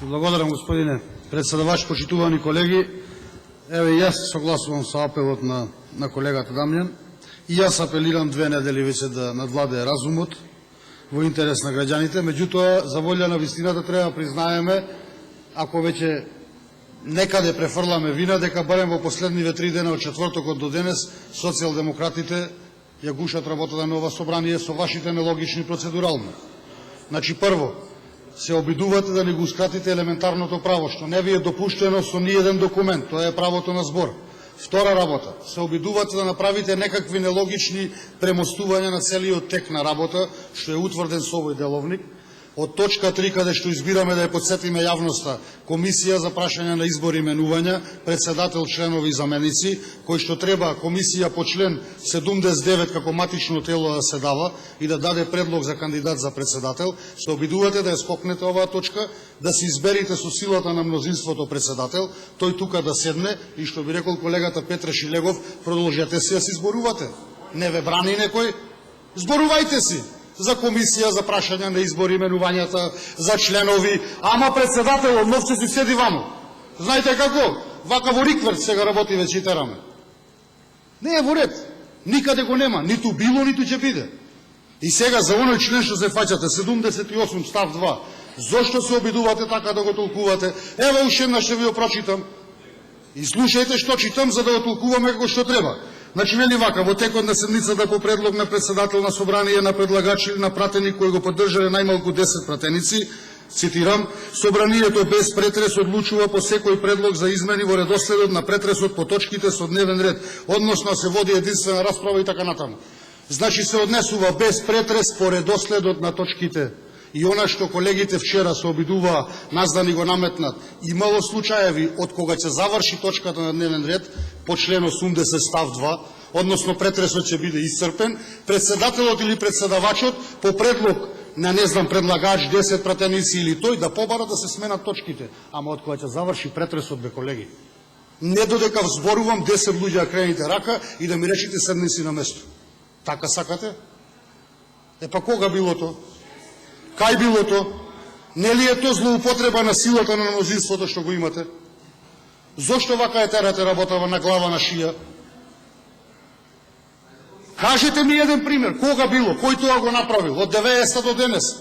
Благодарам, господине председавач, почитувани колеги. Еве, јас согласувам со апелот на колегата Дамјан. И јас апелирам 2 недели веќе да надвладее разумот во интерес на граѓаните. Меѓутоа, за волја на вистината треба да признаеме, ако веќе некаде префрламе вина, дека барем во последниве 3 дена од четвртокот до денес социјалдемократите ја гушат работата на ова собрание со вашите нелогични процедурални. Значи, прво, се обидувате да ни го скратите елементарното право, што не ви е допуштено со ниеден документ, тоа е правото на збор. Втора работа, се обидувате да направите некакви нелогични премостувања на целиот тек на работа, што е утврден со овој деловник. Од точка 3, каде што избираме да ја подсетиме јавноста, комисија за прашање на избор и именувања, председател, членови и заменици, кој што треба комисија по член 79 како матично тело да се дава и да даде предлог за кандидат за председател, се обидувате да ја скокнете оваа точка, да се изберите со силата на мнозинството председател, тој тука да седне и, што би рекол колегата Петре Шилегов, продолжете си да се изборувате. Не ве брани некој, зборувајте си за комисија за прашање на избор, именувањата, за членови, ама председателот нов ќе си седи ваму. Знаете како? Вака во рикверт сега работи веќе и тераме. Не е во ред. Никаде го нема. Ниту било, ниту ќе биде. И сега за оној член што се фаќате, 78 став 2, зошто се обидувате така да го толкувате? Ево уште една ќе ви го прочитам. И слушајте што читам, за да го толкуваме како што треба. Значи, вели вака, во текот на седмицата по предлог на председател на собрание, на предлагач или на пратеник кој го поддржале најмалку 10 пратеници, цитирам, собранието без претрес одлучува по секој предлог за измени во редоследот на претресот по точките со дневен ред, односно се води единствена расправа и така натаму. Значи се однесува без претрес по редоследот на точките. И она што колегите вчера се обидуваа нас да ни го наметнат, имало случаеви од кога ќе заврши точката на дневен ред по член 80 став 2, односно претресот ќе биде исцрпен, председателот или председавачот по предлог на предлагач 10 пратеници или тој да побара да се сменат точките, ама од кога ќе заврши претресот, бе колеги. Не додека зборувам 10 луѓе да кренете рака и да ми речите седни си на место. Така сакате? Па кога било то? Кај било то? Нели е то злоупотреба на силата на мнозинството што го имате? Зошто вака е терате работава на глава на шија? Кажете ми еден пример. Кога било? Кој тоа го направил? Од 90 до денес.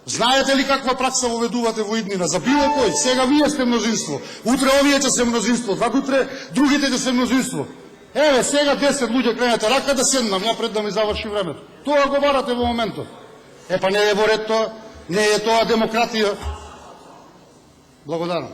Знаете ли каква пракса воведувате во иднина? За било кој? Сега вие сте мнозинство. Утре овие ќе се мнозинство. Утре другите ќе се мнозинство. Еве, сега 10 луѓе кренете рака да седнам, ја пред да ми заврши времето. Тоа го барате во моментот. Па не е во ред тоа, не е тоа демократија. Благодарам.